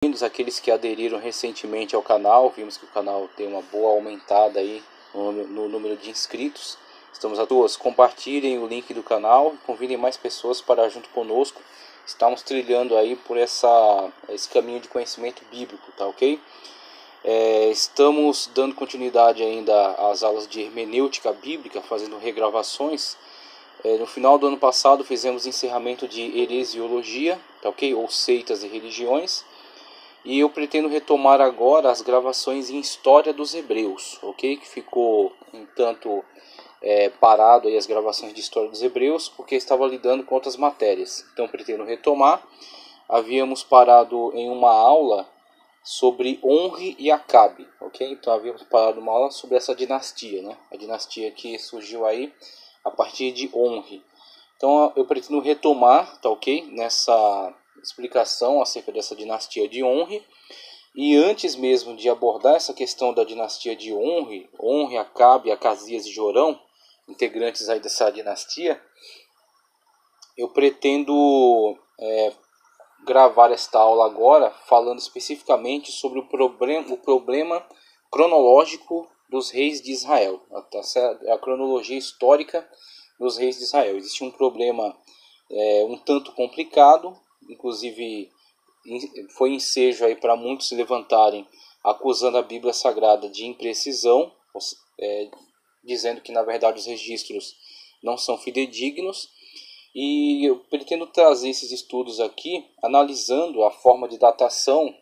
Bem-vindos àqueles que aderiram recentemente ao canal. Vimos que o canal tem uma boa aumentada aí no número de inscritos. Estamos a todos. Compartilhem o link do canal, convidem mais pessoas para junto conosco. Estamos trilhando aí por esse caminho de conhecimento bíblico, tá ok? Estamos dando continuidade ainda às aulas de hermenêutica bíblica, fazendo regravações. No final do ano passado fizemos encerramento de heresiologia, tá ok? Ou seitas e religiões. E eu pretendo retomar agora as gravações em História dos Hebreus, ok? Que ficou um tanto parado aí as gravações de História dos Hebreus, porque estava lidando com outras matérias. Então pretendo retomar. Havíamos parado em uma aula sobre Onri e Acabe, ok? Então havíamos parado uma aula sobre essa dinastia, né? A dinastia que surgiu aí a partir de Onri. Então eu pretendo retomar, tá ok? Nessa explicação acerca dessa dinastia de Onri. E antes mesmo de abordar essa questão da dinastia de Onri, Acabe, Acasias e Jorão, integrantes aí dessa dinastia, eu pretendo gravar esta aula agora falando especificamente sobre o problema cronológico dos reis de Israel, a cronologia histórica dos reis de Israel. Existe um problema um tanto complicado, inclusive foi ensejo aí para muitos se levantarem acusando a Bíblia Sagrada de imprecisão, dizendo que na verdade os registros não são fidedignos. E eu pretendo trazer esses estudos aqui analisando a forma de datação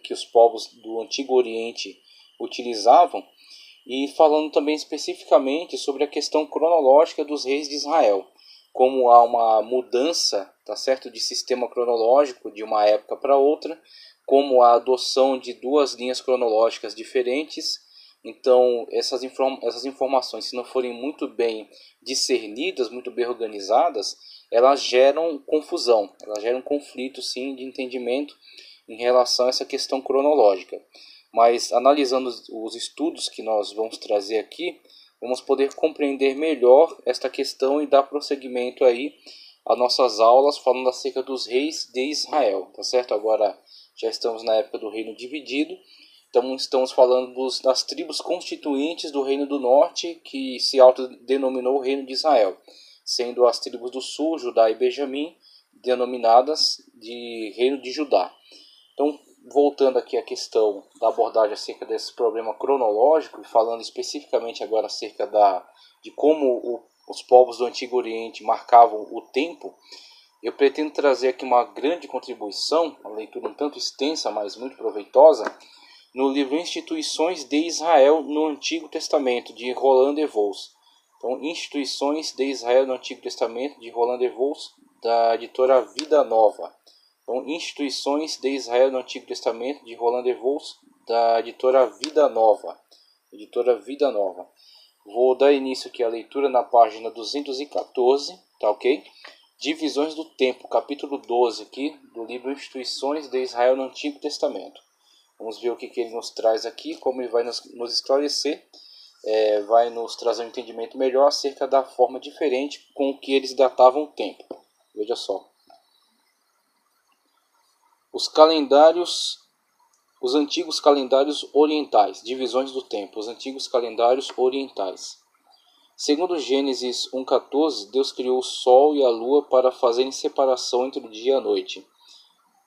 que os povos do Antigo Oriente utilizavam e falando também especificamente sobre a questão cronológica dos reis de Israel. Como há uma mudança, tá certo, de sistema cronológico de uma época para outra, como a adoção de duas linhas cronológicas diferentes. Então, essas informações, se não forem muito bem discernidas, muito bem organizadas, elas geram confusão, elas geram conflito, sim, de entendimento em relação a essa questão cronológica. Mas, analisando os estudos que nós vamos trazer aqui, vamos poder compreender melhor esta questão e dar prosseguimento aí às nossas aulas falando acerca dos reis de Israel, tá certo? Agora já estamos na época do reino dividido, então estamos falando das tribos constituintes do reino do norte, que se autodenominou o reino de Israel, sendo as tribos do sul, Judá e Benjamim, denominadas de reino de Judá. Então, voltando aqui à questão da abordagem acerca desse problema cronológico, e falando especificamente agora acerca de como os povos do Antigo Oriente marcavam o tempo, eu pretendo trazer aqui uma grande contribuição, uma leitura um tanto extensa, mas muito proveitosa, no livro Instituições de Israel no Antigo Testamento, de Roland de Vos. Então, Instituições de Israel no Antigo Testamento, de Roland de Vos, da editora Vida Nova. Então, Instituições de Israel no Antigo Testamento, de Roland de Vos, da editora Vida Nova. Editora Vida Nova. Vou dar início aqui à leitura na página 214, tá ok? Divisões do Tempo, capítulo 12 aqui, do livro Instituições de Israel no Antigo Testamento. Vamos ver o que ele nos traz aqui, como ele vai nos esclarecer, vai nos trazer um entendimento melhor acerca da forma diferente com que eles datavam o tempo. Veja só. Os antigos calendários orientais, divisões do tempo, os antigos calendários orientais. Segundo Gênesis 1:14, Deus criou o sol e a lua para fazerem separação entre o dia e a noite,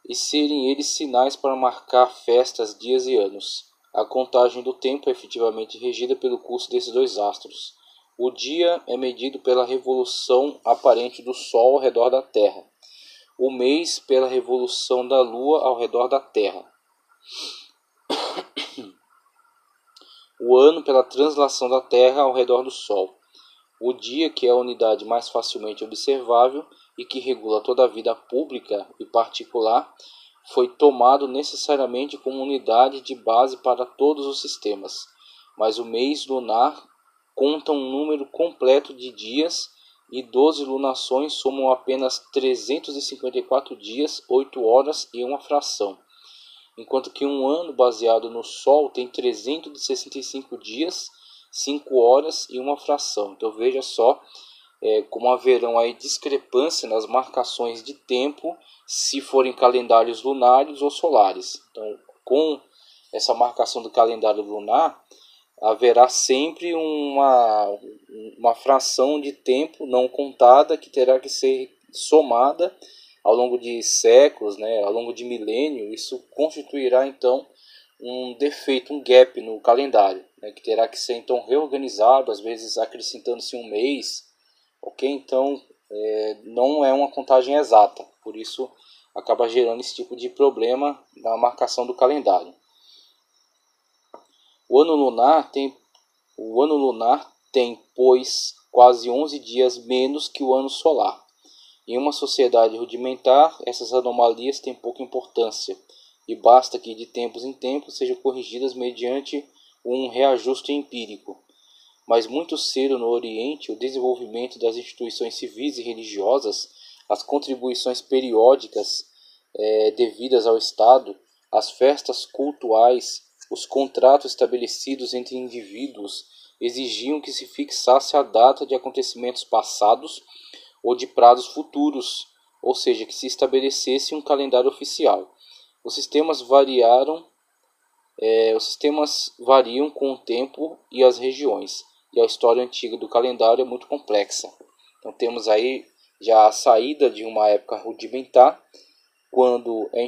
e serem eles sinais para marcar festas, dias e anos. A contagem do tempo é efetivamente regida pelo curso desses dois astros. O dia é medido pela revolução aparente do Sol ao redor da Terra. O mês pela revolução da Lua ao redor da Terra. O ano pela translação da Terra ao redor do Sol. O dia, que é a unidade mais facilmente observável e que regula toda a vida pública e particular, foi tomado necessariamente como unidade de base para todos os sistemas. Mas o mês lunar conta um número completo de dias e 12 lunações somam apenas 354 dias, 8 horas e uma fração. Enquanto que um ano baseado no Sol tem 365 dias, 5 horas e uma fração. Então veja só como haverão aí discrepância nas marcações de tempo se forem calendários lunares ou solares. Então, com essa marcação do calendário lunar, haverá sempre uma fração de tempo não contada que terá que ser somada ao longo de séculos, né, ao longo de milênios. Isso constituirá então um defeito, um gap no calendário, né, que terá que ser então reorganizado, às vezes acrescentando-se um mês, ok? Então não é uma contagem exata, por isso acaba gerando esse tipo de problema na marcação do calendário. O ano lunar tem, pois, quase 11 dias menos que o ano solar. Em uma sociedade rudimentar, essas anomalias têm pouca importância, e basta que de tempos em tempos sejam corrigidas mediante um reajuste empírico. Mas muito cedo no Oriente, o desenvolvimento das instituições civis e religiosas, as contribuições periódicas devidas ao Estado, as festas cultuais, os contratos estabelecidos entre indivíduos exigiam que se fixasse a data de acontecimentos passados ou de prazos futuros, ou seja, que se estabelecesse um calendário oficial. Os sistemas variam com o tempo e as regiões, e a história antiga do calendário é muito complexa. Então temos aí já a saída de uma época rudimentar, quando é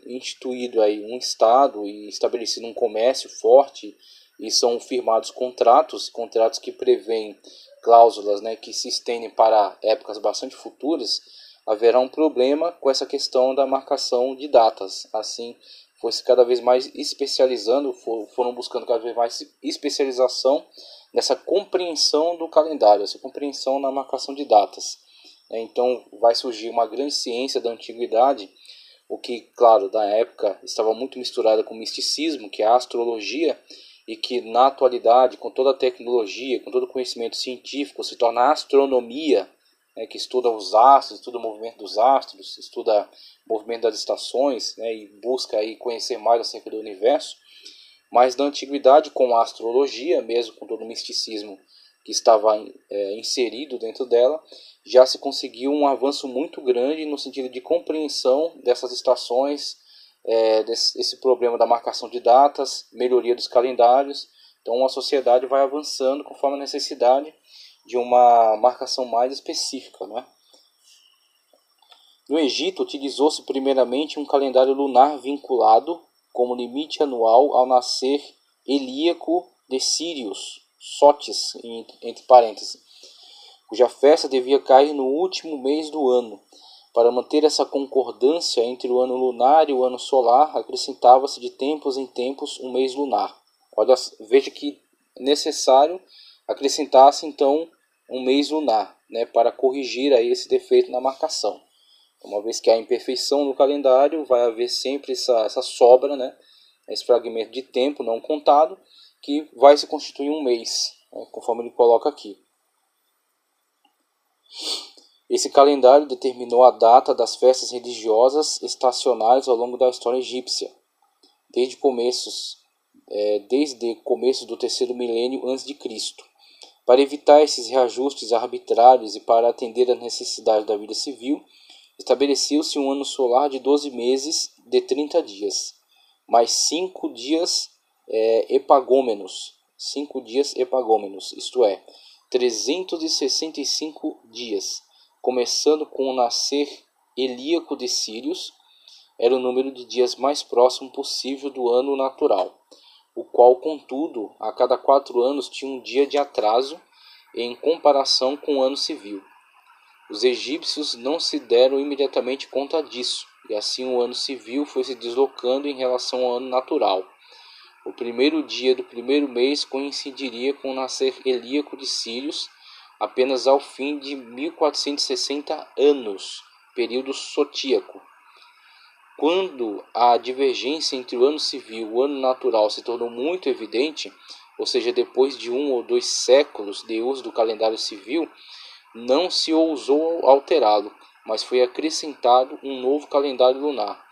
instituído aí um Estado e estabelecido um comércio forte e são firmados contratos que prevêem cláusulas, né, que se estendem para épocas bastante futuras, haverá um problema com essa questão da marcação de datas. Assim, foi-se cada vez mais especializando, foram buscando cada vez mais especialização nessa compreensão do calendário, essa compreensão na marcação de datas. Então vai surgir uma grande ciência da antiguidade, o que, claro, na época estava muito misturada com o misticismo, que é a astrologia, e que na atualidade, com toda a tecnologia, com todo o conhecimento científico, se torna a astronomia, né, que estuda os astros, estuda o movimento dos astros, estuda o movimento das estações, né, e busca aí conhecer mais acerca do universo. Mas na antiguidade, com a astrologia, mesmo com todo o misticismo que estava inserido dentro dela, já se conseguiu um avanço muito grande no sentido de compreensão dessas estações, desse problema da marcação de datas, melhoria dos calendários. Então a sociedade vai avançando conforme a necessidade de uma marcação mais específica, né? No Egito, utilizou-se primeiramente um calendário lunar vinculado como limite anual ao nascer Helíaco de Sírios, Sotes, entre parênteses, cuja festa devia cair no último mês do ano. Para manter essa concordância entre o ano lunar e o ano solar, acrescentava-se de tempos em tempos um mês lunar. Veja que é necessário acrescentar-se então um mês lunar, né, para corrigir aí esse defeito na marcação. Uma vez que há imperfeição no calendário, vai haver sempre essa sobra, né, esse fragmento de tempo não contado, que vai se constituir um mês, né, conforme ele coloca aqui. Esse calendário determinou a data das festas religiosas estacionais ao longo da história egípcia, desde começo do terceiro milênio a.C. Para evitar esses reajustes arbitrários e para atender às necessidades da vida civil, estabeleceu-se um ano solar de 12 meses de 30 dias, mais 5 dias epagômenos, isto é, 365 dias, começando com o nascer Helíaco de Sírios, era o número de dias mais próximo possível do ano natural, o qual, contudo, a cada 4 anos tinha um dia de atraso em comparação com o ano civil. Os egípcios não se deram imediatamente conta disso, e assim o ano civil foi se deslocando em relação ao ano natural. O primeiro dia do primeiro mês coincidiria com o nascer Helíaco de Sírios, apenas ao fim de 1460 anos, período sotíaco. Quando a divergência entre o ano civil e o ano natural se tornou muito evidente, ou seja, depois de 1 ou 2 séculos de uso do calendário civil, não se ousou alterá-lo, mas foi acrescentado um novo calendário lunar,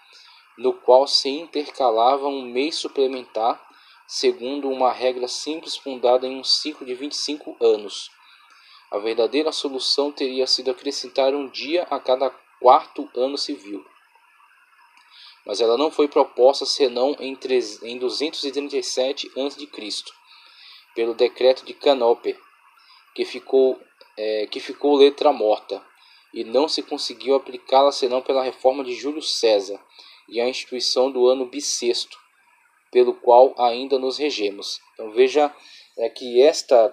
no qual se intercalava um mês suplementar, segundo uma regra simples fundada em um ciclo de 25 anos. A verdadeira solução teria sido acrescentar um dia a cada quarto ano civil. Mas ela não foi proposta senão em 237 a.C., pelo decreto de Canopé, que ficou letra morta, e não se conseguiu aplicá-la senão pela reforma de Júlio César e a instituição do ano bissexto, pelo qual ainda nos regemos. Então veja que essa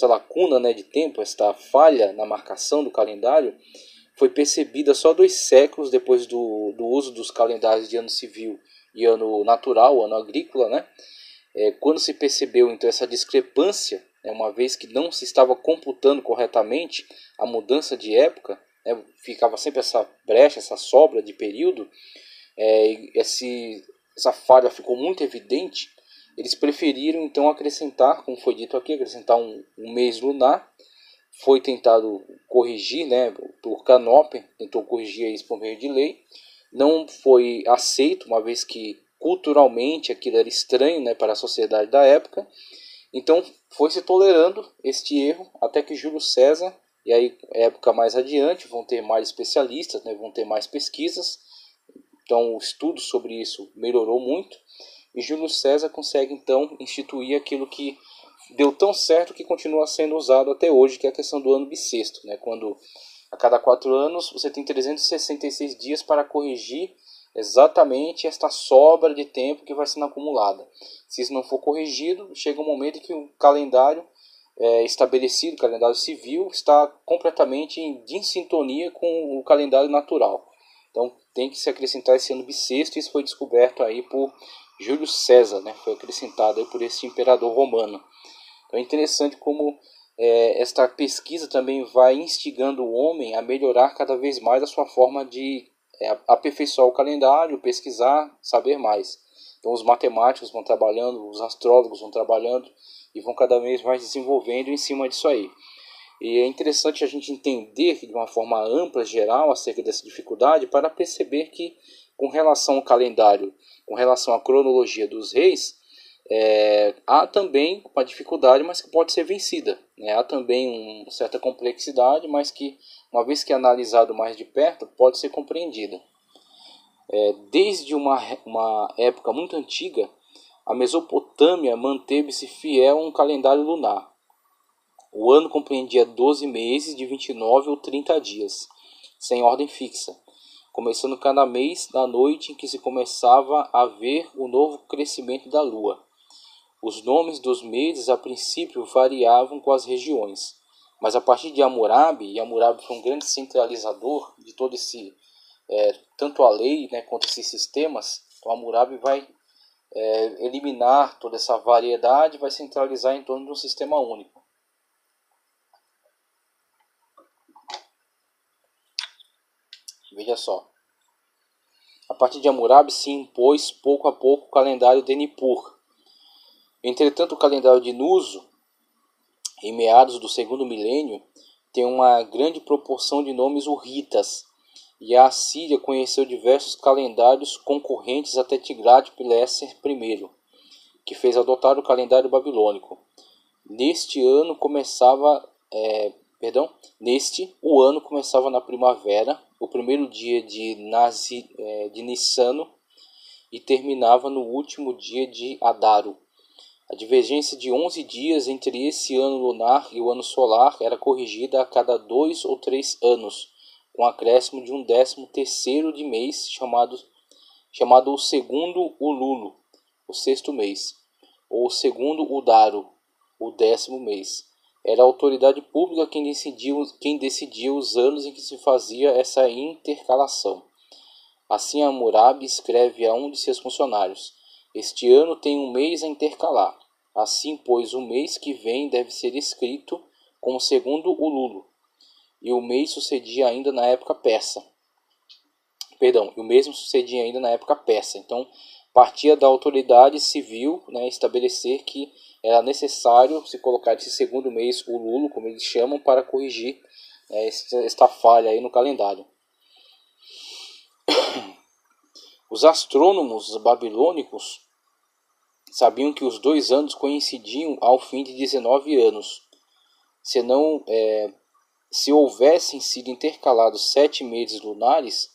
lacuna, né, de tempo, esta falha na marcação do calendário, foi percebida só 2 séculos depois do uso dos calendários de ano civil e ano natural, ano agrícola, né? Quando se percebeu então essa discrepância, uma vez que não se estava computando corretamente a mudança de época, ficava sempre essa brecha, essa sobra de período, essa falha ficou muito evidente. Eles preferiram então acrescentar, como foi dito aqui, acrescentar um mês lunar. Foi tentado corrigir, por Canopé, tentou corrigir isso por meio de lei. Não foi aceito, uma vez que culturalmente aquilo era estranho, para a sociedade da época. Então foi se tolerando este erro até que Júlio César, e aí época mais adiante, vão ter mais especialistas, vão ter mais pesquisas. Então o estudo sobre isso melhorou muito. E Júlio César consegue então instituir aquilo que deu tão certo que continua sendo usado até hoje, que é a questão do ano bissexto, quando a cada 4 anos você tem 366 dias para corrigir exatamente esta sobra de tempo que vai sendo acumulada. Se isso não for corrigido, chega um momento em que o calendário estabelecido, o calendário civil, está completamente em sintonia com o calendário natural. Então tem que se acrescentar esse ano bissexto, e isso foi descoberto aí por Júlio César, foi acrescentado aí por esse imperador romano. Então é interessante como esta pesquisa também vai instigando o homem a melhorar cada vez mais a sua forma de aperfeiçoar o calendário, pesquisar, saber mais. Então os matemáticos vão trabalhando, os astrólogos vão trabalhando e vão cada vez mais desenvolvendo em cima disso aí. E é interessante a gente entender de uma forma ampla, geral, acerca dessa dificuldade, para perceber que, com relação ao calendário, com relação à cronologia dos reis, há também uma dificuldade, mas que pode ser vencida. Há também uma certa complexidade, mas que, uma vez que é analisado mais de perto, pode ser compreendida. Desde uma época muito antiga, a Mesopotâmia manteve-se fiel a um calendário lunar. O ano compreendia 12 meses de 29 ou 30 dias, sem ordem fixa, começando cada mês na noite em que se começava a ver o novo crescimento da lua. Os nomes dos meses a princípio variavam com as regiões, mas a partir de Hammurabi, e Hammurabi foi um grande centralizador de todo esse, tanto a lei, quanto esses sistemas. Então Hammurabi vai eliminar toda essa variedade, vai centralizar em torno de um sistema único. Veja só, a partir de Hammurabi se impôs pouco a pouco o calendário de Nippur. Entretanto, o calendário de Nuzo, em meados do segundo milênio, tem uma grande proporção de nomes urritas, e a Assíria conheceu diversos calendários concorrentes até Tiglat-Pileser I, que fez adotar o calendário babilônico. O ano começava na primavera, o primeiro dia de Nissano, e terminava no último dia de Adaro. A divergência de 11 dias entre esse ano lunar e o ano solar era corrigida a cada 2 ou 3 anos, com acréscimo de um 13º de mês, chamado o segundo Ululo, o 6º mês, ou o segundo Udaro, o 10º mês. Era a autoridade pública quem decidia os anos em que se fazia essa intercalação. Assim Hammurabi escreve a um de seus funcionários: "Este ano tem um mês a intercalar. Assim, pois, o mês que vem deve ser escrito como segundo Ululo." E o mês sucedia ainda na época persa. O mesmo sucedia ainda na época persa. Então, partia da autoridade civil, estabelecer que era necessário se colocar esse segundo mês, o Lulo, como eles chamam, para corrigir esta falha aí no calendário. Os astrônomos babilônicos sabiam que os 2 anos coincidiam ao fim de 19 anos, se houvessem sido intercalados 7 meses lunares,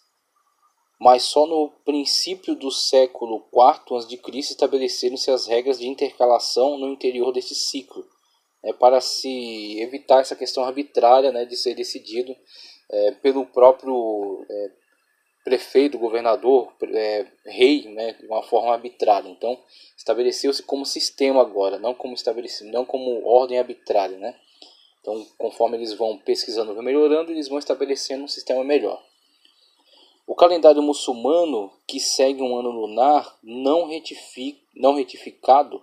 mas só no princípio do século IV a.C. estabeleceram-se as regras de intercalação no interior desse ciclo, para se evitar essa questão arbitrária, de ser decidido pelo próprio prefeito, governador, rei, de uma forma arbitrária. Então, estabeleceu-se como sistema agora, não como ordem arbitrária, Então, conforme eles vão pesquisando e melhorando, eles vão estabelecendo um sistema melhor. O calendário muçulmano, que segue um ano lunar não retificado,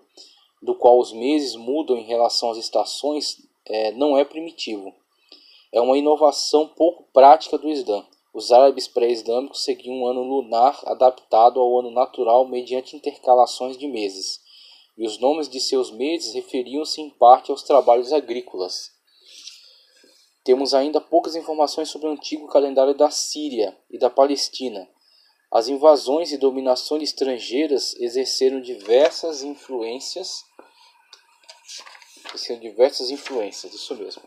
do qual os meses mudam em relação às estações, não é primitivo. É uma inovação pouco prática do Islã. Os árabes pré-islâmicos seguiam um ano lunar adaptado ao ano natural mediante intercalações de meses, e os nomes de seus meses referiam-se em parte aos trabalhos agrícolas. Temos ainda poucas informações sobre o antigo calendário da Síria e da Palestina. As invasões e dominações estrangeiras exerceram diversas influências, isso mesmo.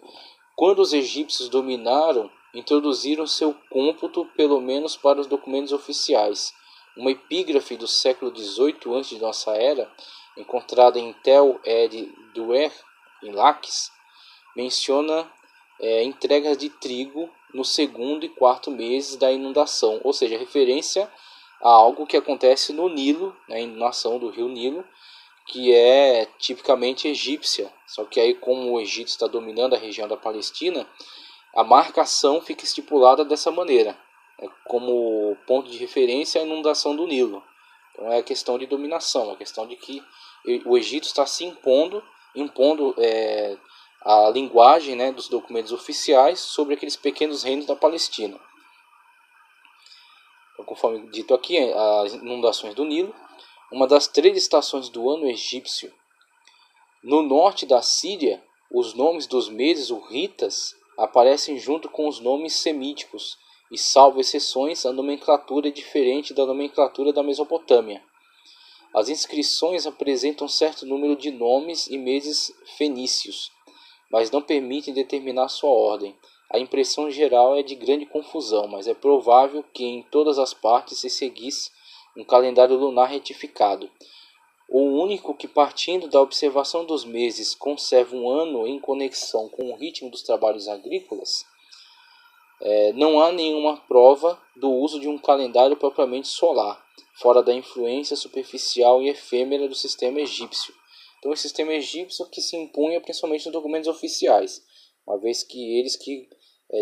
Quando os egípcios dominaram, introduziram seu cômputo pelo menos para os documentos oficiais. Uma epígrafe do século XVIII antes de nossa era, encontrada em Tel ed-Duer, em Laques, menciona entregas de trigo no segundo e quarto meses da inundação, ou seja, referência a algo que acontece no Nilo, a inundação do rio Nilo, que é tipicamente egípcia. Só que aí, como o Egito está dominando a região da Palestina, a marcação fica estipulada dessa maneira, como ponto de referência a inundação do Nilo. Então é a questão de dominação, a questão de que o Egito está se impondo a linguagem, dos documentos oficiais sobre aqueles pequenos reinos da Palestina. Então, conforme dito aqui, as inundações do Nilo, uma das 3 estações do ano egípcio. No norte da Síria, os nomes dos meses urritas aparecem junto com os nomes semíticos, e salvo exceções, a nomenclatura é diferente da nomenclatura da Mesopotâmia. As inscrições apresentam certo número de nomes e meses fenícios, mas não permitem determinar sua ordem. A impressão geral é de grande confusão, mas é provável que em todas as partes se seguisse um calendário lunar retificado. O único que, partindo da observação dos meses, conserva um ano em conexão com o ritmo dos trabalhos agrícolas, não há nenhuma prova do uso de um calendário propriamente solar, fora da influência superficial e efêmera do sistema egípcio. Então, o sistema egípcio que se impunha principalmente nos documentos oficiais, uma vez que eles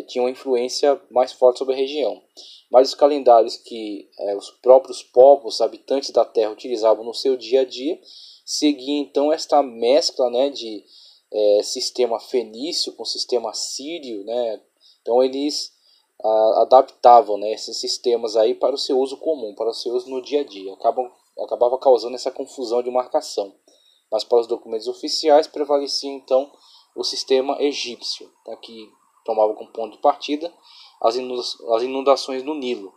tinham influência mais forte sobre a região. Mas os calendários que os próprios povos, habitantes da terra, utilizavam no seu dia a dia, seguiam então esta mescla de sistema fenício com sistema sírio. Então eles adaptavam esses sistemas aí para o seu uso comum, para o seu uso no dia a dia. Acabava causando essa confusão de marcação. Mas para os documentos oficiais prevalecia então o sistema egípcio, que tomava como ponto de partida as inundações no Nilo.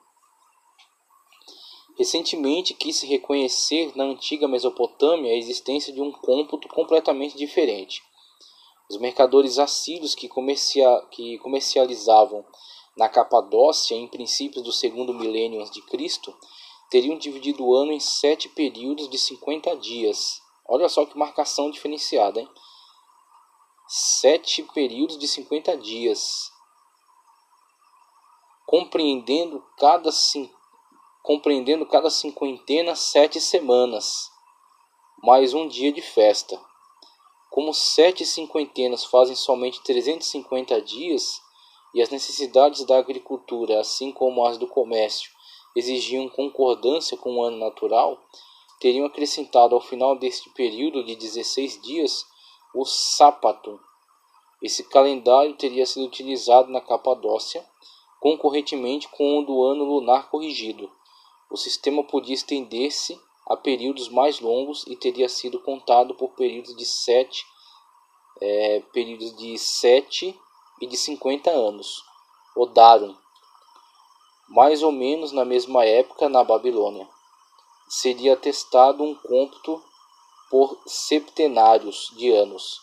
Recentemente quis-se reconhecer na antiga Mesopotâmia a existência de um cômputo completamente diferente. Os mercadores assírios que comercializavam na Capadócia em princípios do segundo milênio a.C. teriam dividido o ano em 7 períodos de 50 dias. Olha só que marcação diferenciada, hein? 7 períodos de 50 dias. Compreendendo cada cinquentena 7 semanas, mais um dia de festa. Como 7 cinquentenas fazem somente 350 dias, e as necessidades da agricultura, assim como as do comércio, exigiam concordância com o ano natural, teriam acrescentado ao final deste período de 16 dias o sápato. Esse calendário teria sido utilizado na Capadócia, concorrentemente com o do ano lunar corrigido. O sistema podia estender-se a períodos mais longos e teria sido contado por períodos de 7 e de 50 anos. O Darum, mais ou menos na mesma época na Babilônia. Seria atestado um cômputo por septenários de anos.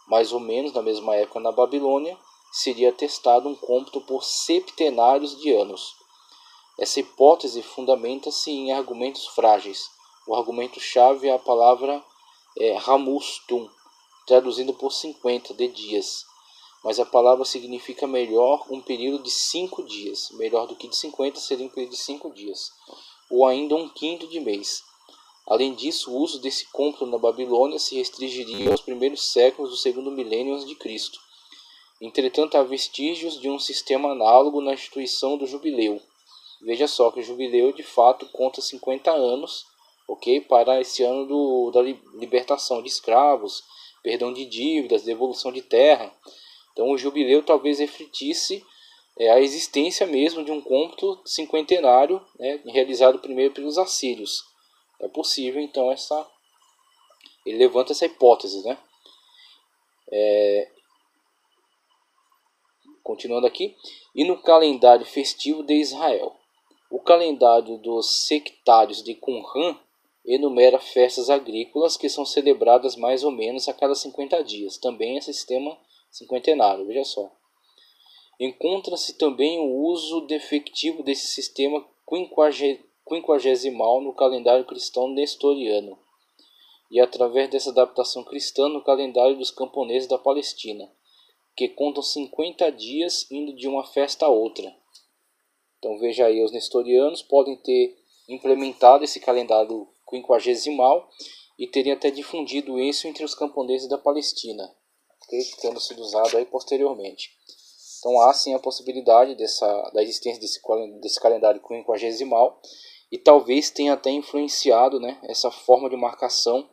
mais ou menos na mesma época na Babilônia, seria atestado um cômputo por septenários de anos. Essa hipótese fundamenta-se em argumentos frágeis. O argumento-chave é a palavra Hamustum, traduzindo por 50 de dias. Mas a palavra significa melhor um período de 5 dias. Melhor do que de 50 seria um período de 5 dias. Ou ainda um quinto de mês. Além disso, o uso desse cômputo na Babilônia se restringiria aos primeiros séculos do segundo milênio a.C. Entretanto, há vestígios de um sistema análogo na instituição do jubileu. Veja só que o jubileu de fato conta 50 anos, ok? Para esse ano da libertação de escravos, perdão de dívidas, devolução de terra. Então o jubileu talvez refletisse a existência mesmo de um cômputo cinquentenário, né, realizado primeiro pelos assírios. É possível então ele levanta essa hipótese, né? Continuando aqui, e no calendário festivo de Israel. O calendário dos sectários de Qumran enumera festas agrícolas que são celebradas mais ou menos a cada 50 dias. Também é sistema cinquentenário, veja só. Encontra-se também o uso defectivo desse sistema quinquagesimal no calendário cristão nestoriano e através dessa adaptação cristã no calendário dos camponeses da Palestina, que contam 50 dias indo de uma festa a outra. Então veja aí, os nestorianos podem ter implementado esse calendário quinquagesimal e teriam até difundido isso entre os camponeses da Palestina, okay? Tendo sido usado aí posteriormente. Então há sim a possibilidade da existência desse calendário quinquagesimal e talvez tenha até influenciado, né, essa forma de marcação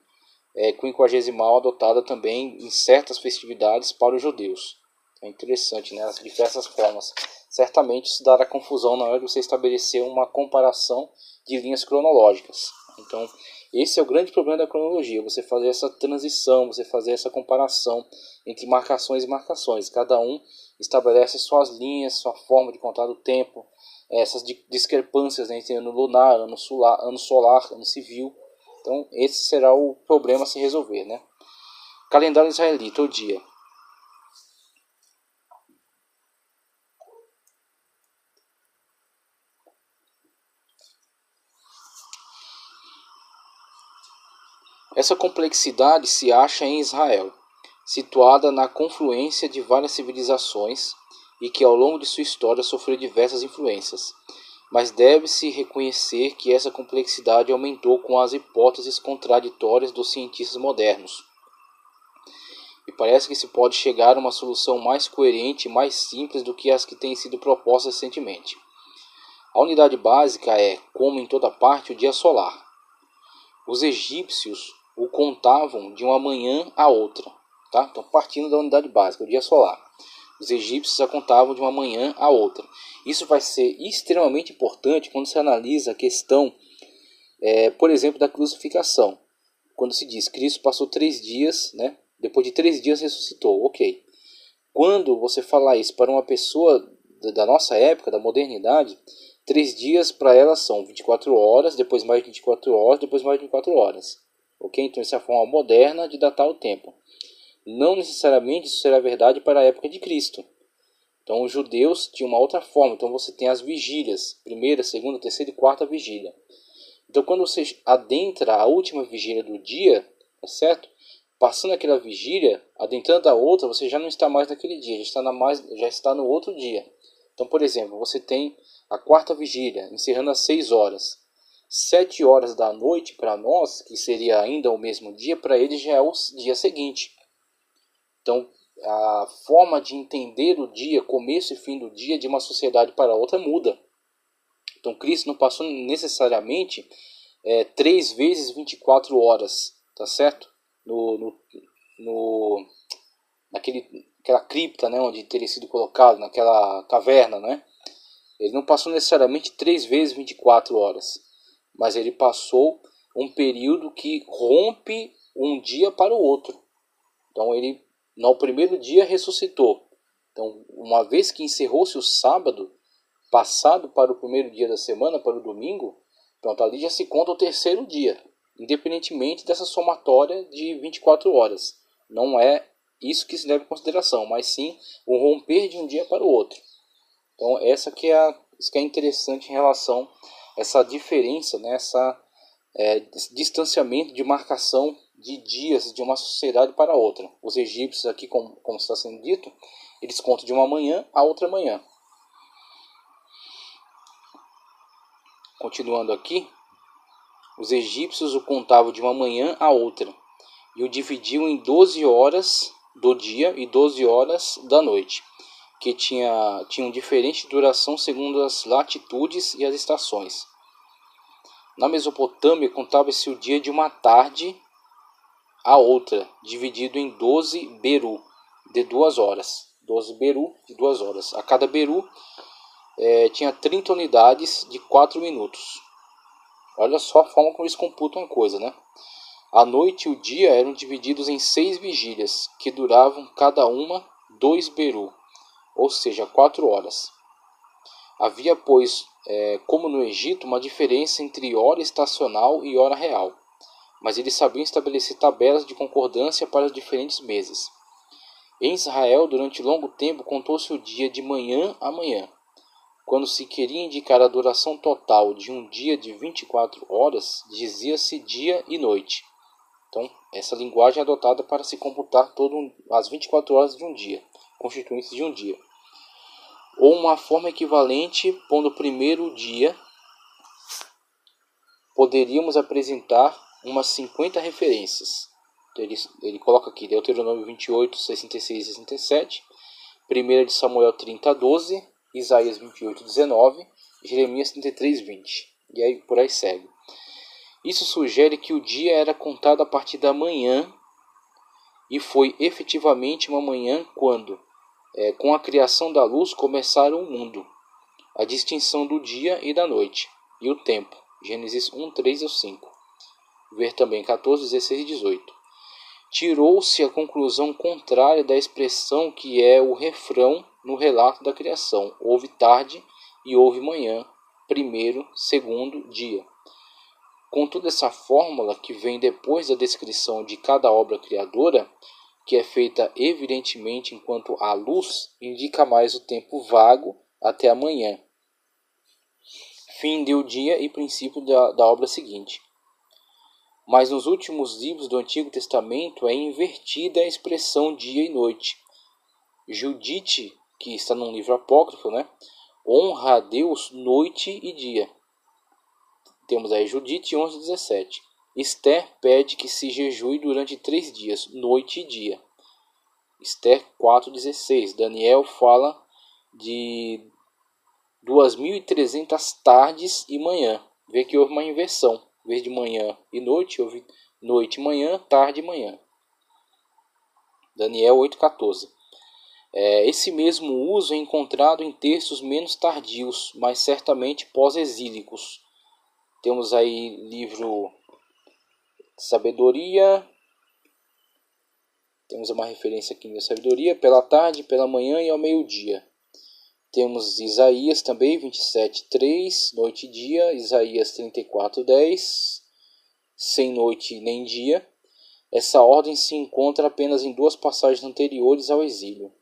quinquagesimal adotada também em certas festividades para os judeus. É interessante, né, as diversas formas. Certamente isso dará confusão na hora de você estabelecer uma comparação de linhas cronológicas. Então esse é o grande problema da cronologia, você fazer essa transição, você fazer essa comparação entre marcações e marcações. Cada um estabelece suas linhas, sua forma de contar o tempo, essas discrepâncias, né, entre ano lunar, ano solar, ano civil. Então esse será o problema a se resolver, né? Calendário israelita, o dia. Essa complexidade se acha em Israel, situada na confluência de várias civilizações e que ao longo de sua história sofreu diversas influências. Mas deve-se reconhecer que essa complexidade aumentou com as hipóteses contraditórias dos cientistas modernos. E parece que se pode chegar a uma solução mais coerente e mais simples do que as que têm sido propostas recentemente. A unidade básica é, como em toda parte, o dia solar. Os egípcios o contavam de uma manhã a outra. Tá? Então, partindo da unidade básica, o dia solar. Os egípcios a contavam de uma manhã a outra. Isso vai ser extremamente importante quando se analisa a questão, por exemplo, da crucificação. Quando se diz que Cristo passou 3 dias, né? Depois de 3 dias ressuscitou. Ok. Quando você falar isso para uma pessoa da nossa época, da modernidade, 3 dias para ela são 24 horas, depois mais 24 horas, depois mais 24 horas. Ok? Então essa é a forma moderna de datar o tempo. Não necessariamente isso será verdade para a época de Cristo. Então os judeus tinham uma outra forma. Então você tem as vigílias, primeira, segunda, terceira e quarta vigília. Então quando você adentra a última vigília do dia, tá certo? Passando aquela vigília, adentrando a outra, você já não está mais naquele dia, já está no outro dia. Então, por exemplo, você tem a quarta vigília, encerrando às 6 horas. 7 horas da noite para nós, que seria ainda o mesmo dia, para eles já é o dia seguinte. Então, a forma de entender o dia, começo e fim do dia, de uma sociedade para outra muda. Então, Cristo não passou necessariamente 3 vezes 24 horas, tá certo? Naquela cripta, né, onde teria sido colocado, naquela caverna, né? Ele não passou necessariamente 3 vezes 24 horas, mas ele passou um período que rompe um dia para o outro. Então ele, no primeiro dia, ressuscitou. Então, uma vez que encerrou-se o sábado, passado para o primeiro dia da semana, para o domingo, pronto, ali já se conta o terceiro dia, independentemente dessa somatória de 24 horas. Não é isso que se leva em consideração, mas sim o romper de um dia para o outro. Então isso que é interessante em relação a essa diferença, né, esse distanciamento de marcação de dias de uma sociedade para outra. Os egípcios aqui, como está sendo dito, eles contam de uma manhã a outra manhã. Continuando aqui, os egípcios o contavam de uma manhã a outra e o dividiam em 12 horas do dia e 12 horas da noite, que tinham diferente duração segundo as latitudes e as estações. Na Mesopotâmia, contava-se o dia de uma tarde a outra, dividido em 12 beru de 2 horas. 12 beru de 2 horas. A cada beru tinha 30 unidades de 4 minutos. Olha só a forma como eles computam a coisa, né? A noite e o dia eram divididos em 6 vigílias, que duravam cada uma 2 beru, ou seja, 4 horas. Havia, pois, como no Egito, uma diferença entre hora estacional e hora real, mas eles sabiam estabelecer tabelas de concordância para os diferentes meses. Em Israel, durante longo tempo, contou-se o dia de manhã a manhã. Quando se queria indicar a duração total de um dia de 24 horas, dizia-se dia e noite. Então, essa linguagem é adotada para se computar as 24 horas de um dia, constituintes de um dia. Ou uma forma equivalente, pondo primeiro o dia, poderíamos apresentar umas 50 referências. Ele coloca aqui Deuteronômio 28, 66 e 67, 1 de Samuel 30, 12, Isaías 28, 19, Jeremias 33, 20. E aí por aí segue. Isso sugere que o dia era contado a partir da manhã e foi efetivamente uma manhã quando, com a criação da luz, começaram o mundo, a distinção do dia e da noite, e o tempo. Gênesis 1, 3 e 5. Ver também 14, 16 e 18. Tirou-se a conclusão contrária da expressão que é o refrão no relato da criação. Houve tarde e houve manhã, primeiro, segundo dia. Contudo, essa fórmula que vem depois da descrição de cada obra criadora, que é feita evidentemente enquanto a luz, indica mais o tempo vago até amanhã, fim do dia e princípio da obra seguinte. Mas nos últimos livros do Antigo Testamento é invertida a expressão dia e noite. Judite, que está num livro apócrifo, né, honra a Deus noite e dia. Temos aí Judite 11:17. Esther pede que se jejue durante 3 dias, noite e dia. Esther 4:16. Daniel fala de 2.300 tardes e manhã. Vê que houve uma inversão. Em vez de manhã e noite, houve noite e manhã, tarde e manhã. Daniel 8:14. Esse mesmo uso é encontrado em textos menos tardios, mas certamente pós-exílicos. Temos aí livro Sabedoria. Temos uma referência aqui na Sabedoria, pela tarde, pela manhã e ao meio-dia. Temos Isaías também, 27:3, noite e dia. Isaías 34:10, sem noite nem dia. Essa ordem se encontra apenas em 2 passagens anteriores ao exílio.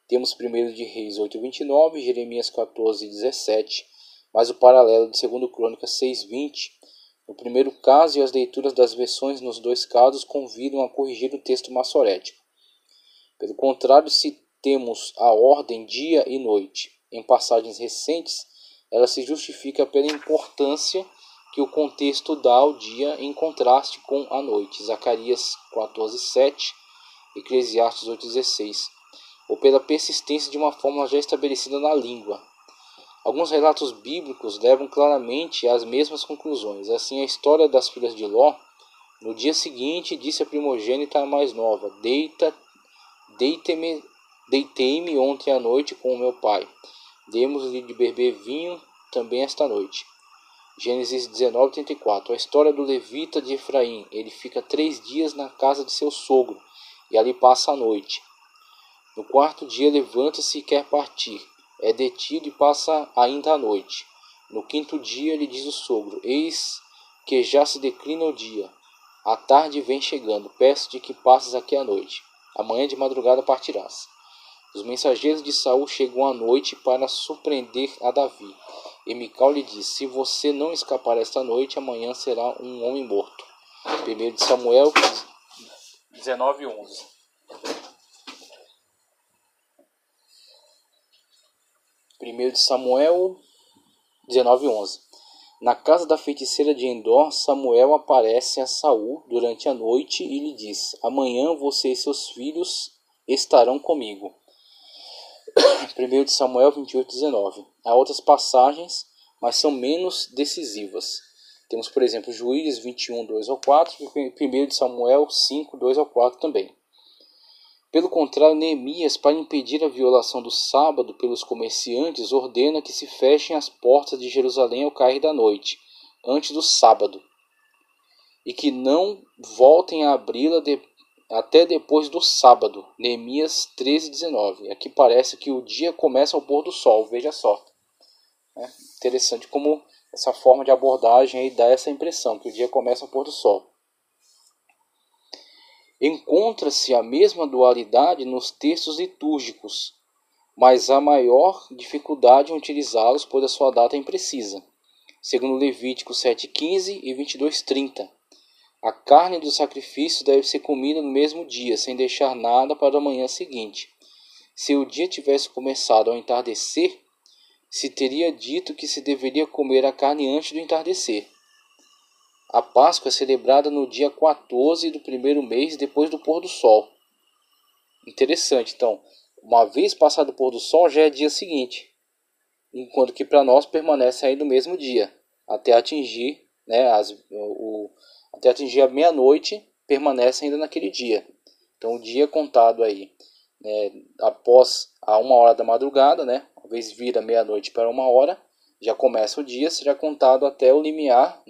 Temos 1 de Reis 8:29, Jeremias 14:17, mas o paralelo de 2 Crônicas 6:20. No primeiro caso, e as leituras das versões nos 2 casos convidam a corrigir o texto massorético. Pelo contrário, se temos a ordem dia e noite em passagens recentes, ela se justifica pela importância que o contexto dá ao dia em contraste com a noite. Zacarias 14:7, Eclesiastes 8:16, ou pela persistência de uma fórmula já estabelecida na língua. Alguns relatos bíblicos levam claramente às mesmas conclusões. Assim, a história das filhas de Ló: no dia seguinte disse a primogênita à mais nova: Deitei-me ontem à noite com o meu pai. Demos-lhe de beber vinho também esta noite. Gênesis 19:34. A história do levita de Efraim: ele fica 3 dias na casa de seu sogro e ali passa a noite. No 4º dia levanta-se e quer partir. É detido e passa ainda a noite. No 5º dia lhe diz o sogro: eis que já se declina o dia. A tarde vem chegando. Peço-te que passes aqui a noite. Amanhã de madrugada partirás. Os mensageiros de Saul chegam à noite para surpreender a Davi. E Mical lhe diz: se você não escapar esta noite, amanhã será um homem morto. 1 de Samuel 19:11. 1 de Samuel 19:11. Na casa da feiticeira de Endor, Samuel aparece a Saul durante a noite e lhe diz: amanhã você e seus filhos estarão comigo. 1 de Samuel 28:19. Há outras passagens, mas são menos decisivas. Temos, por exemplo, Juízes 21, 2 ao 4 e 1 de Samuel 5, 2 ao 4 também. Pelo contrário, Neemias, para impedir a violação do sábado pelos comerciantes, ordena que se fechem as portas de Jerusalém ao cair da noite, antes do sábado, e que não voltem a abri-la até depois do sábado. Neemias 13:19. Aqui parece que o dia começa ao pôr do sol, veja só. Interessante como essa forma de abordagem aí dá essa impressão, que o dia começa ao pôr do sol. Encontra-se a mesma dualidade nos textos litúrgicos, mas há maior dificuldade em utilizá-los, pois a sua data é imprecisa. Segundo Levítico 7:15 e 22:30. A carne do sacrifício deve ser comida no mesmo dia, sem deixar nada para a manhã seguinte. Se o dia tivesse começado ao entardecer, se teria dito que se deveria comer a carne antes do entardecer. A Páscoa é celebrada no dia 14 do primeiro mês depois do pôr do sol. Interessante, então, uma vez passado o pôr do sol já é dia seguinte, enquanto que para nós permanece aí no mesmo dia, até atingir, até atingir a meia-noite, permanece ainda naquele dia. Então o dia contado aí, após a 1 hora da madrugada, uma vez vira meia-noite para 1 hora, já começa o dia, será contado até o limiar,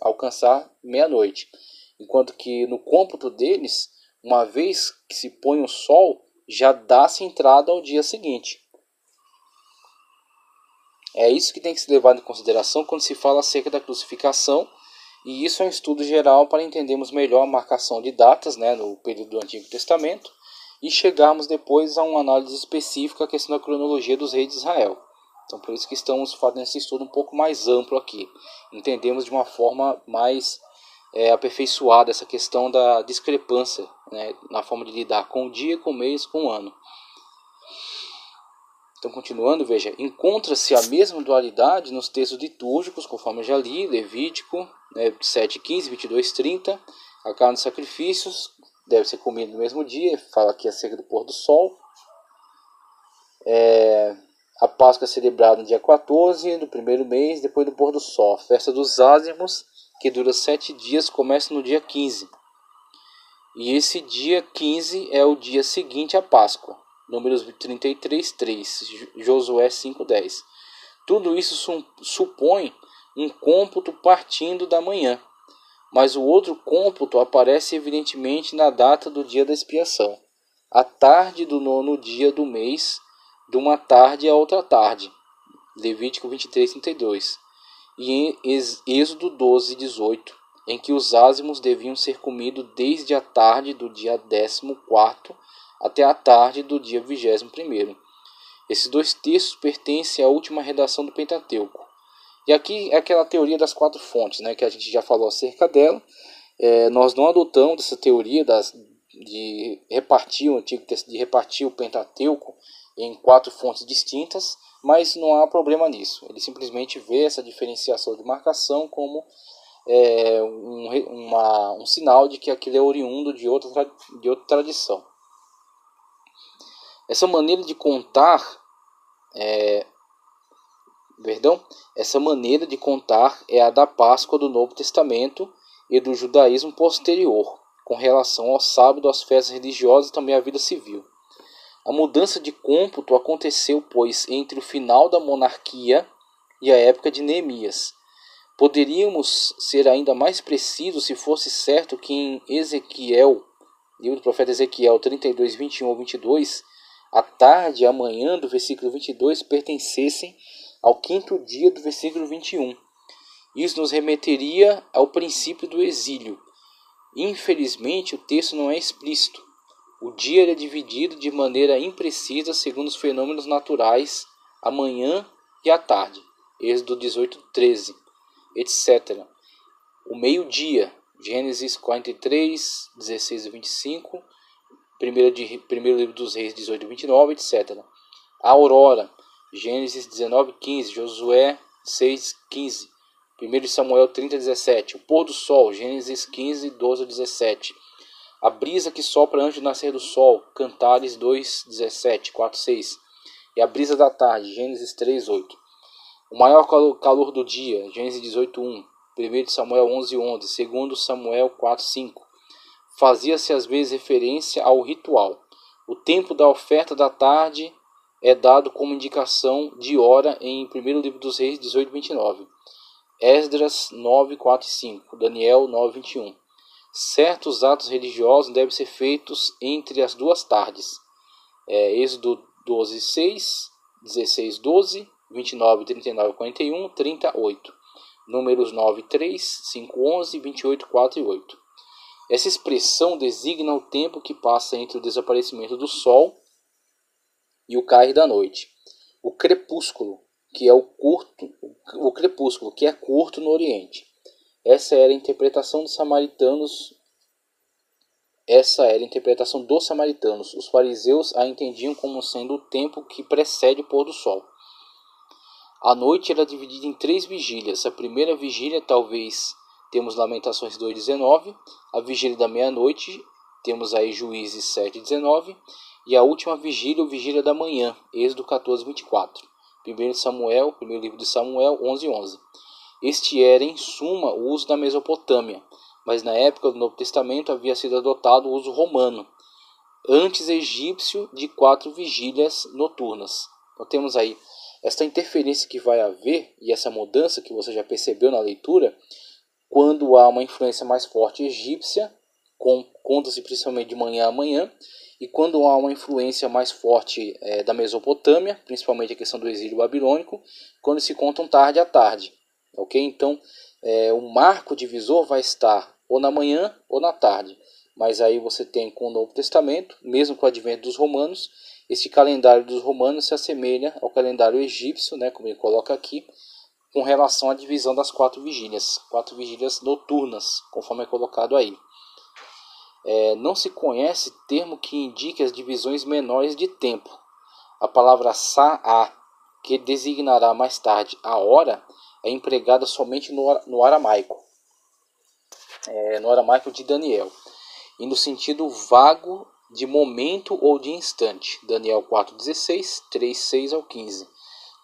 alcançar meia-noite. Enquanto que no cômputo deles, uma vez que se põe o sol, já dá-se entrada ao dia seguinte. É isso que tem que ser levado em consideração quando se fala acerca da crucificação, e isso é um estudo geral para entendermos melhor a marcação de datas, no período do Antigo Testamento, e chegarmos depois a uma análise específica da questão da cronologia dos reis de Israel. Então, por isso que estamos fazendo esse estudo um pouco mais amplo aqui. Entendemos de uma forma mais aperfeiçoada essa questão da discrepância, na forma de lidar com o dia, com o mês, com o ano. Então, continuando, veja, encontra-se a mesma dualidade nos textos litúrgicos, conforme eu já li, Levítico 7:15, 22:30, a carne dos sacrifícios deve ser comida no mesmo dia, fala aqui acerca do pôr do sol. A Páscoa é celebrada no dia 14 do primeiro mês, depois do pôr do sol. A festa dos ázimos, que dura 7 dias, começa no dia 15. E esse dia 15 é o dia seguinte à Páscoa. Números 33:3, Josué 5:10. Tudo isso supõe um cômputo partindo da manhã, mas o outro cômputo aparece evidentemente na data do dia da expiação, a tarde do 9º dia do mês, de uma tarde a outra tarde, Levítico 23:32, e em Êxodo 12:18, em que os ázimos deviam ser comidos desde a tarde do dia 14º até a tarde do dia 21º. Esses dois textos pertencem à última redação do Pentateuco. E aqui é aquela teoria das 4 fontes, que a gente já falou acerca dela. Nós não adotamos essa teoria de repartir o Pentateuco em 4 fontes distintas, mas não há problema nisso. Ele simplesmente vê essa diferenciação de marcação como um sinal de que aquilo é oriundo de outra tradição. Essa maneira de contar é a da Páscoa do Novo Testamento e do judaísmo posterior, com relação ao sábado, às festas religiosas e também à vida civil. A mudança de cômputo aconteceu, pois, entre o final da monarquia e a época de Neemias. Poderíamos ser ainda mais precisos se fosse certo que em Ezequiel, livro do profeta Ezequiel 32, 21 ou 22, a tarde e a manhã do versículo 22 pertencessem ao 5º dia do versículo 21. Isso nos remeteria ao princípio do exílio. Infelizmente, o texto não é explícito. O dia é dividido de maneira imprecisa segundo os fenômenos naturais, a manhã e a tarde. Êxodo 18:13, etc. O meio-dia, Gênesis 43, 16 e 25, primeiro livro dos Reis 18 e 29, etc. A aurora, Gênesis 19:15, Josué 6:15, 1 Samuel 30:17. O pôr do sol, Gênesis 15, 12 a 17. A brisa que sopra antes do nascer do sol, Cantares 2:17, 4:6. E a brisa da tarde, Gênesis 3:8. O maior calor do dia, Gênesis 18:1, 1 Samuel 11:11, 2 Samuel 4:5. Fazia-se às vezes referência ao ritual. O tempo da oferta da tarde é dado como indicação de hora em 1 livro dos Reis 18:29. Esdras 9:4 e 5, Daniel 9:21. Certos atos religiosos devem ser feitos entre as duas tardes. Êxodo 12:6, 16:12, 29, 39, 41, 38. Números 9:3, 5:11, 28, 4 e 8. Essa expressão designa o tempo que passa entre o desaparecimento do sol e o cair da noite. O crepúsculo, que é crepúsculo, que é curto no Oriente. Essa era a interpretação dos samaritanos. Os fariseus a entendiam como sendo o tempo que precede o pôr do sol. A noite era dividida em 3 vigílias. A primeira vigília, talvez, temos Lamentações 2:19. A vigília da meia-noite, temos aí Juízes 7:19. E a última vigília, vigília da manhã, Êxodo 14:24. Primeiro livro de Samuel 11:11. Este era, em suma, o uso da Mesopotâmia, mas na época do Novo Testamento havia sido adotado o uso romano, antes egípcio, de 4 vigílias noturnas. Então temos aí esta interferência que vai haver e essa mudança que você já percebeu na leitura, quando há uma influência mais forte egípcia, conta-se principalmente de manhã a manhã, e quando há uma influência mais forte da Mesopotâmia, principalmente a questão do exílio babilônico, quando se contam tarde a tarde. Okay? Então, o marco divisor vai estar ou na manhã ou na tarde. Mas aí você tem com o Novo Testamento, mesmo com o advento dos romanos, este calendário dos romanos se assemelha ao calendário egípcio, né, como ele coloca aqui, com relação à divisão das 4 vigílias noturnas, conforme é colocado aí. Não se conhece termo que indique as divisões menores de tempo. A palavra sa'a, que designará mais tarde a hora, é empregada somente no aramaico. No aramaico de Daniel. E no sentido vago de momento ou de instante. Daniel 4:16, 3:6 ao 15.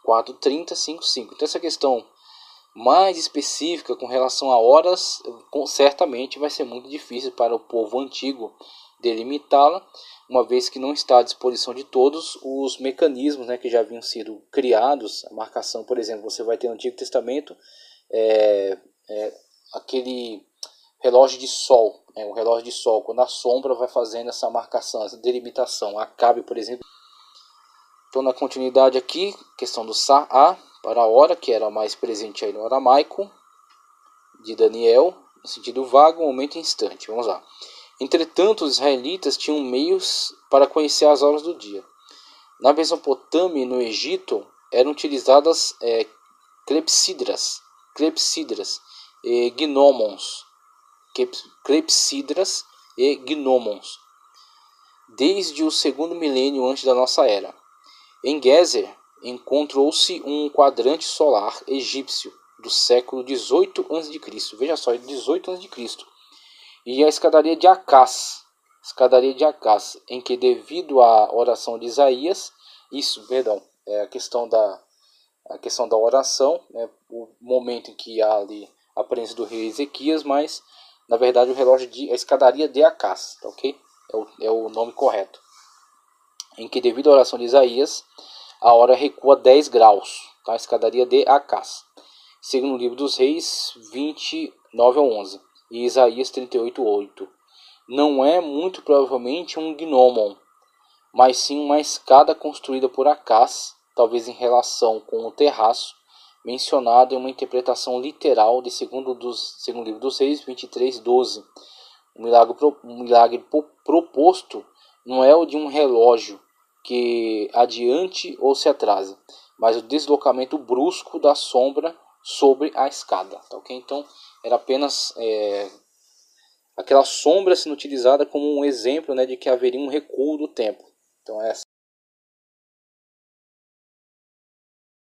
4:30, 5:5. Então essa questão mais específica com relação a horas, certamente vai ser muito difícil para o povo antigo delimitá-la, uma vez que não está à disposição de todos os mecanismos, né, que já haviam sido criados. A marcação, por exemplo, você vai ter no Antigo Testamento aquele relógio de sol, o relógio de sol, quando a sombra vai fazendo essa marcação, essa delimitação. Acabe, por exemplo. Então, na continuidade aqui, questão do Sa'a para a hora, que era mais presente aí no aramaico de Daniel, no sentido vago, momento e instante. Vamos lá. Entretanto, os israelitas tinham meios para conhecer as horas do dia. Na Mesopotâmia e no Egito eram utilizadas clepsidras e gnomons. Clepsidras e gnomons, desde o segundo milênio antes da nossa era. Em Gezer encontrou-se um quadrante solar egípcio do século 18 a.C. Veja só, 18 a.C. E a escadaria de Acás, em que, devido à oração de Isaías, a questão da oração, né, o momento em que há ali a presença do rei Ezequias, mas na verdade a escadaria de Acás, ok? É o nome correto. Em que, devido à oração de Isaías, a hora recua 10 graus, tá? A escadaria de Acás. Segundo o livro dos Reis 29 ao 11 e Isaías 38:8. Não é muito provavelmente um gnomon, mas sim uma escada construída por Acás, talvez em relação com o terraço, mencionado em uma interpretação literal de segundo livro dos Reis 23:12. Um milagre proposto não é o de um relógio que adiante ou se atrasa, mas o deslocamento brusco da sombra sobre a escada, tá ok? Então era apenas aquela sombra sendo utilizada como um exemplo, né, de que haveria um recuo do tempo. Então essa